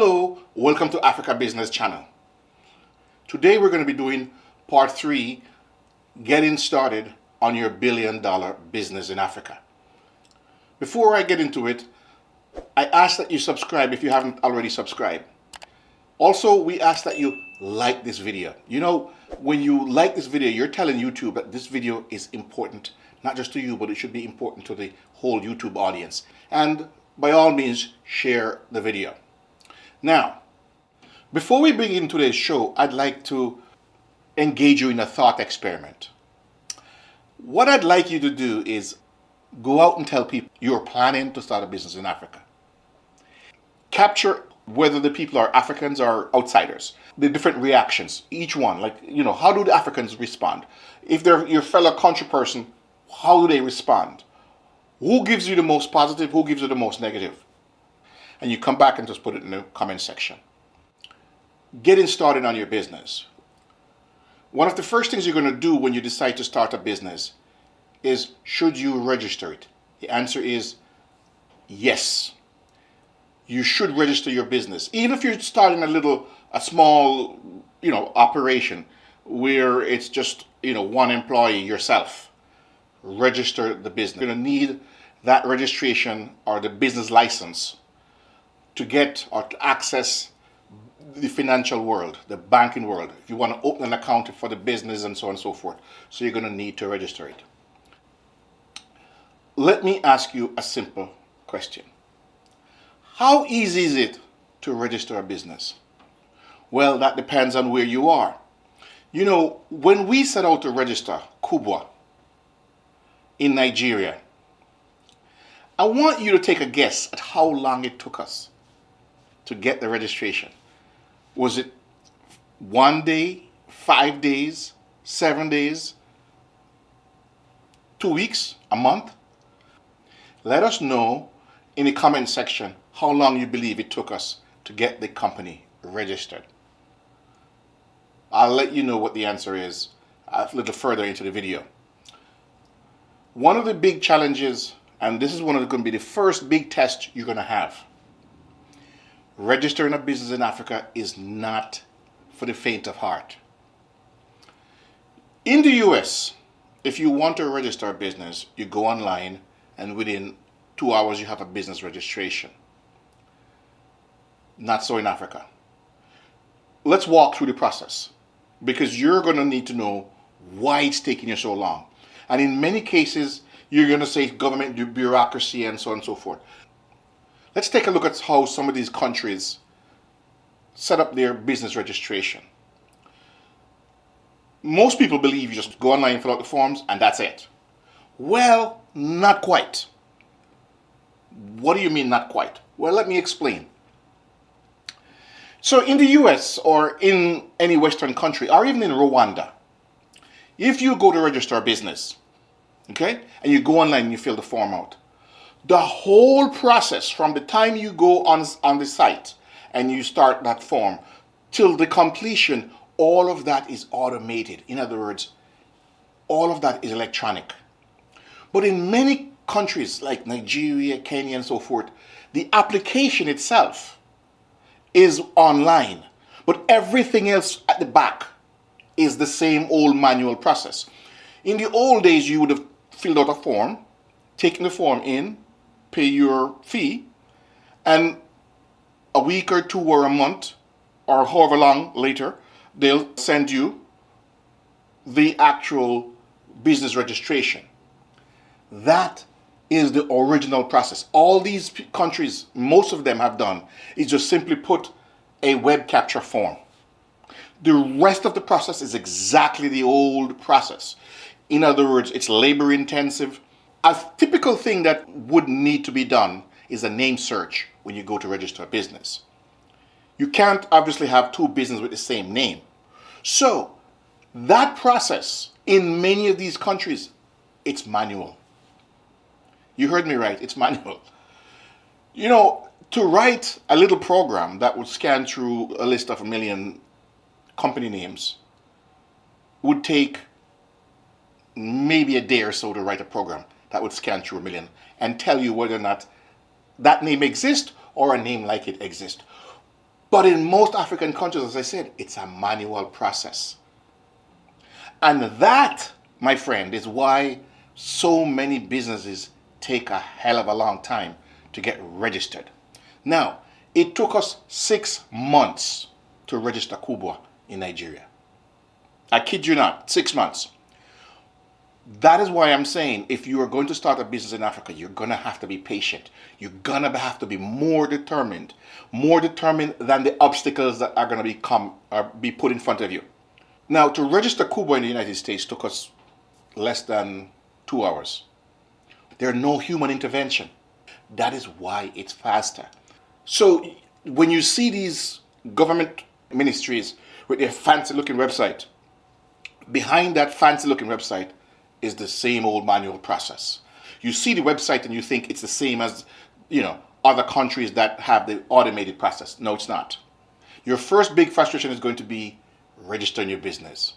Hello, welcome to Africa Business Channel. Today we're going to be doing part 3, getting started on your billion-dollar business in Africa. Before I get into it, I ask that you subscribe if you haven't already subscribed. Also, we ask that you like this video. You know, when you like this video, you're telling YouTube that this video is important, not just to you, but it should be important to the whole YouTube audience. And by all means, share the video. Now, before we begin today's show, I'd like to engage you in a thought experiment. What I'd like you to do is go out and tell people you're planning to start a business in Africa. Capture whether the people are Africans or outsiders, the different reactions, each one, how do the Africans respond? If they're your fellow country person, how do they respond? Who gives you the most positive? Who gives you the most negative? And you come back and just put it in the comment section. Getting started on your business. One of the first things you're going to do when you decide to start a business is, should you register it? The answer is yes. You should register your business. Even if you're starting a small, operation where it's just, one employee, yourself. Register the business. You're going to need that registration or the business license to get or to access the financial world, the banking world. If you want to open an account for the business and so on and so forth. So you're going to need to register it. Let me ask you a simple question. How easy is it to register a business? Well, that depends on where you are. When we set out to register Kubwa in Nigeria, I want you to take a guess at how long it took us to get the registration. Was it 1 day, 5 days, 7 days, 2 weeks, a month? Let us know in the comment section how long you believe it took us to get the company registered. I'll let you know what the answer is a little further into the video. One of the big challenges, and this is going to be the first big test you're going to have. Registering a business in Africa is not for the faint of heart. In the US, if you want to register a business, you go online and within 2 hours you have a business registration. Not so in Africa. Let's walk through the process because you're going to need to know why it's taking you so long. And in many cases, you're going to say government bureaucracy and so on and so forth. Let's take a look at how some of these countries set up their business registration. Most people believe you just go online, fill out the forms, and that's it. Well, not quite. What do you mean not quite? Well, let me explain. So in the US or in any Western country, or even in Rwanda, if you go to register a business, okay, and you go online and you fill the form out, the whole process from the time you go on the site and you start that form till the completion, all of that is automated. In other words, all of that is electronic. But in many countries like Nigeria, Kenya, and so forth, the application itself is online. But everything else at the back is the same old manual process. In the old days, you would have filled out a form, taken the form in, pay your fee, and a week or two or a month or however long later, they'll send you the actual business registration. That is the original process. All these countries, most of them have done, is just simply put a web capture form. The rest of the process is exactly the old process. In other words, it's labor intensive. A typical thing that would need to be done is a name search when you go to register a business. You can't obviously have two businesses with the same name. So that process in many of these countries, it's manual. You heard me right, it's manual. To write a little program that would scan through a list of 1 million company names would take maybe a day or so to write a program that would scan through 1 million and tell you whether or not that name exists or a name like it exists. But in most African countries, as I said, it's a manual process. And that, my friend, is why so many businesses take a hell of a long time to get registered. Now, it took us 6 months to register Kubwa in Nigeria. I kid you not, 6 months. That is why I'm saying if you are going to start a business in Africa, you're going to have to be patient. You're going to have to be more determined than the obstacles that are going to be put in front of you. Now, to register Kubwa in the United States took us less than 2 hours. There's no human intervention. That is why it's faster. So when you see these government ministries with their fancy looking website, behind that fancy looking website is the same old manual process. You see the website and you think it's the same as, other countries that have the automated process. No, it's not. Your first big frustration is going to be registering your business.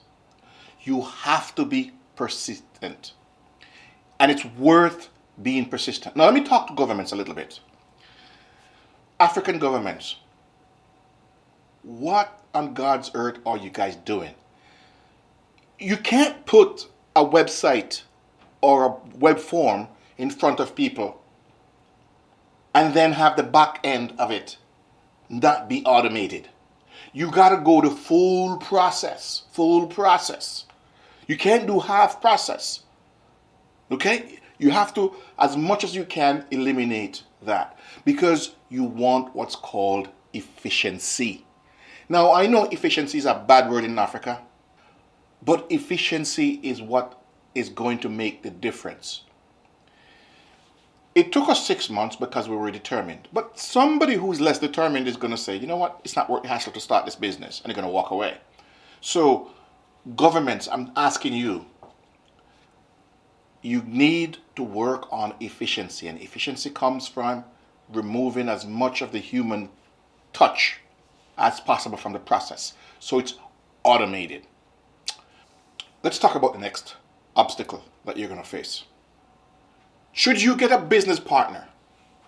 You have to be persistent. And it's worth being persistent. Now, let me talk to governments a little bit. African governments, what on God's earth are you guys doing? You can't put a website or a web form in front of people and then have the back end of it not be automated. You got to go the full process. You can't do half process. Okay? You have to, as much as you can, eliminate that because you want what's called efficiency. Now, I know efficiency is a bad word in Africa, but efficiency is what is going to make the difference. It took us 6 months because we were determined. But somebody who's less determined is going to say, you know what, it's not worth the hassle to start this business, and they're going to walk away. So, governments, I'm asking you, you need to work on efficiency. And efficiency comes from removing as much of the human touch as possible from the process. So it's automated. Let's talk about the next obstacle that you're going to face. Should you get a business partner?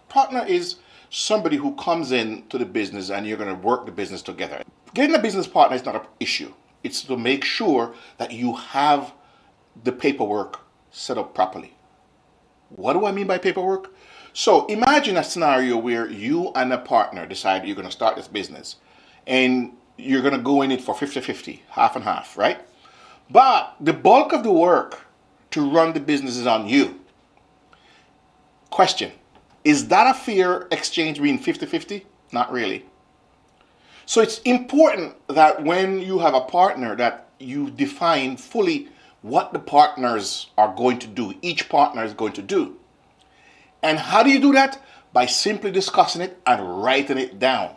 Partner is somebody who comes in to the business and you're going to work the business together. Getting a business partner is not an issue. It's to make sure that you have the paperwork set up properly. What do I mean by paperwork? So imagine a scenario where you and a partner decide you're going to start this business and you're going to go in it for 50-50, half and half, right? But the bulk of the work to run the business is on you. Question, is that a fair exchange being 50-50? Not really. So it's important that when you have a partner that you define fully what the partners are going to do, each partner is going to do. And how do you do that? By simply discussing it and writing it down.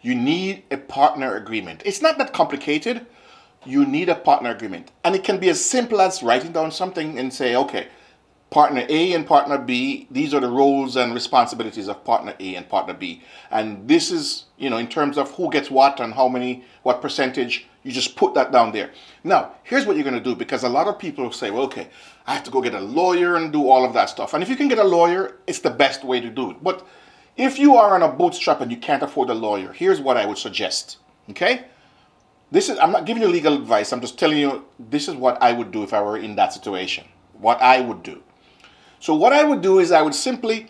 You need a partner agreement. It's not that complicated. You need a partner agreement. And it can be as simple as writing down something and say, okay, partner A and partner B, these are the roles and responsibilities of partner A and partner B. And this is, in terms of who gets what and what percentage, you just put that down there. Now, here's what you're going to do, because a lot of people say, well, okay, I have to go get a lawyer and do all of that stuff. And if you can get a lawyer, it's the best way to do it. But if you are on a bootstrap and you can't afford a lawyer, here's what I would suggest. Okay? I'm not giving you legal advice. I'm just telling you, this is what I would do if I were in that situation. What I would do. So what I would do is I would simply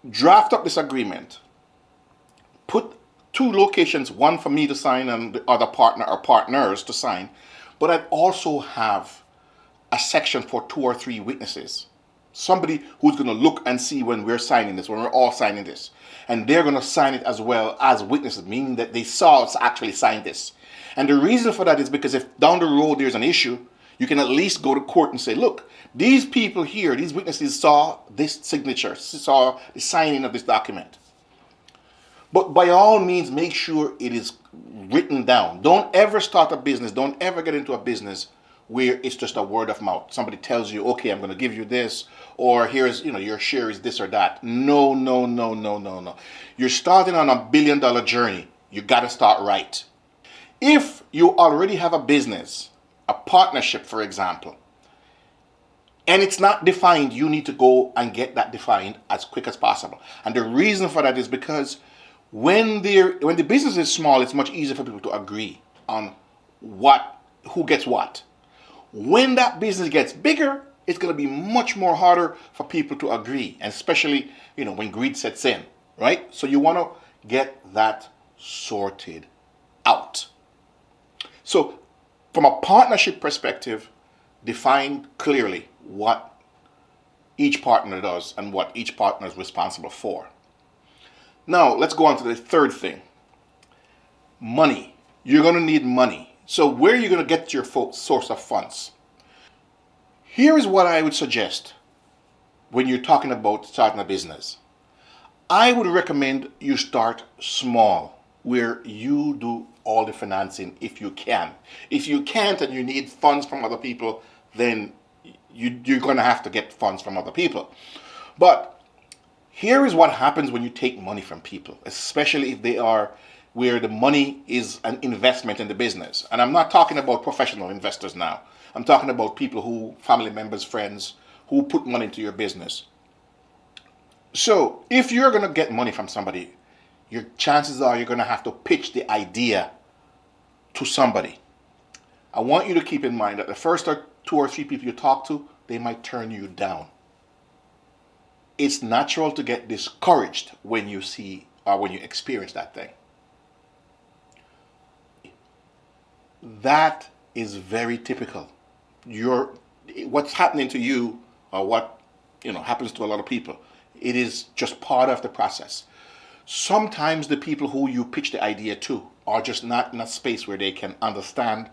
draft up this agreement, put 2 locations, one for me to sign and the other partner or partners to sign, but I'd also have a section for 2 or 3 witnesses. Somebody who's going to look and see when we're signing this, when we're all signing this. And they're going to sign it as well as witnesses, meaning that they saw us actually sign this. And the reason for that is because if down the road there's an issue, you can at least go to court and say, look, these people here, these witnesses saw this signature, saw the signing of this document. But by all means, make sure it is written down. Don't ever start a business, don't ever get into a business where it's just a word of mouth. Somebody tells you, okay, I'm going to give you this, or here's, your share is this or that. No. You're starting on a $1 billion journey. You got to start right. If you already have a business, a partnership, for example, and it's not defined, you need to go and get that defined as quick as possible. And the reason for that is because When the business is small, it's much easier for people to agree on who gets what. When that business gets bigger, it's going to be much more harder for people to agree, and especially, when greed sets in, right? So you want to get that sorted out. So from a partnership perspective, define clearly what each partner does and what each partner is responsible for. Now, let's go on to the third thing. Money. You're going to need money. So where are you going to get your source of funds? Here is what I would suggest when you're talking about starting a business. I would recommend you start small, where you do all the financing if you can. If you can't and you need funds from other people, then you're going to have to get funds from other people. But here is what happens when you take money from people, especially if they are where the money is an investment in the business. And I'm not talking about professional investors now. I'm talking about people family members, friends, who put money into your business. So if you're going to get money from somebody, your chances are you're going to have to pitch the idea to somebody. I want you to keep in mind that the first 2 or 3 people you talk to, they might turn you down. It's natural to get discouraged when you see or when you experience that thing. That is very typical. What's happening to you, or what happens to a lot of people, it is just part of the process. Sometimes the people who you pitch the idea to are just not in a space where they can understand,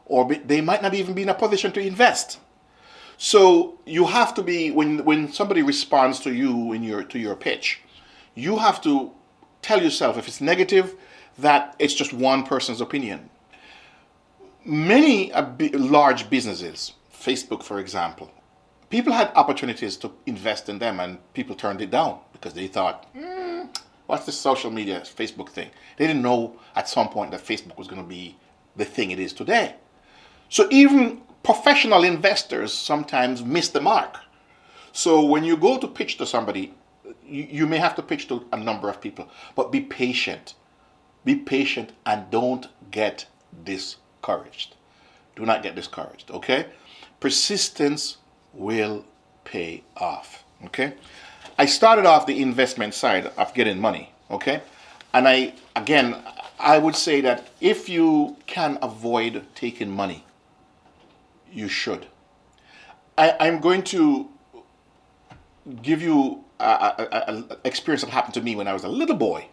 or they might not even be in a position to invest. So you have to be, when somebody responds to you to your pitch, you have to tell yourself, if it's negative, that it's just one person's opinion. Many large businesses, Facebook for example, people had opportunities to invest in them and people turned it down because they thought, what's this social media Facebook thing? They didn't know at some point that Facebook was going to be the thing it is today. So even professional investors sometimes miss the mark. So when you go to pitch to somebody, you may have to pitch to a number of people, but be patient. Be patient and don't get discouraged. Do not get discouraged, okay? Persistence will pay off, okay? I started off the investment side of getting money, okay? And I would say that if you can avoid taking money, you should. I'm going to give you an experience that happened to me when I was a little boy.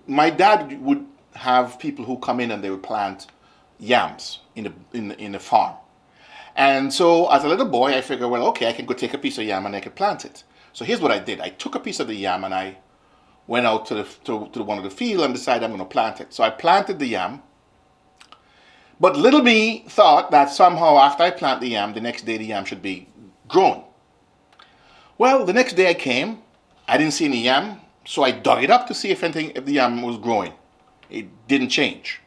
My dad would have people who come in and they would plant yams in the farm. And so as a little boy, I figured, well, okay, I can go take a piece of yam and I can plant it. So here's what I did. I took a piece of the yam and I went out to one of the field and decided I'm going to plant it. So I planted the yam. But little me thought that somehow after I plant the yam, the next day the yam should be grown. Well, the next day I came, I didn't see any yam, so I dug it up to see if the yam was growing. It didn't change.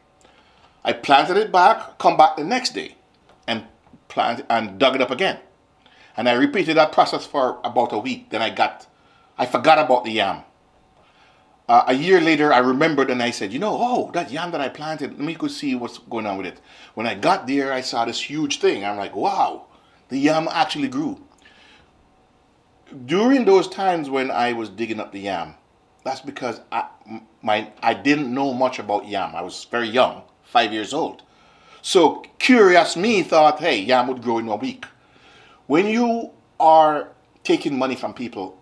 I planted it back, come back the next day, and dug it up again. And I repeated that process for about a week. Then I forgot about the yam. A year later, I remembered and I said, that yam that I planted, let me go see what's going on with it. When I got there, I saw this huge thing. I'm like, wow, the yam actually grew. During those times when I was digging up the yam, that's because I didn't know much about yam. I was very young, 5 years old. So curious me thought, hey, yam would grow in a week. When you are taking money from people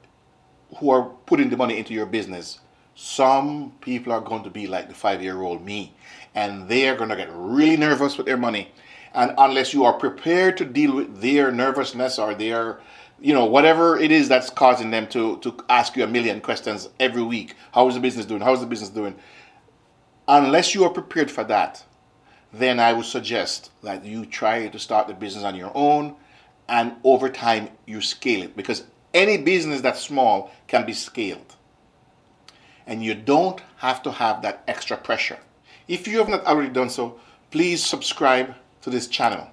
who are putting the money into your business, some people are going to be like the 5-year-old me, and they are going to get really nervous with their money. And unless you are prepared to deal with their nervousness or their, whatever it is that's causing them to ask you a million questions every week, how is the business doing? How's the business doing? Unless you are prepared for that, then I would suggest that you try to start the business on your own, and over time you scale it, because any business that's small can be scaled. And you don't have to have that extra pressure. If you have not already done so, please subscribe to this channel.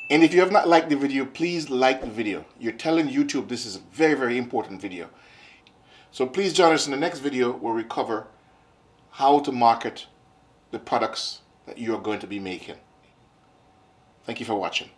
And if you have not liked the video, please like the video. You're telling YouTube this is a very, very important video. So please join us in the next video where we cover how to market the products that you are going to be making. Thank you for watching.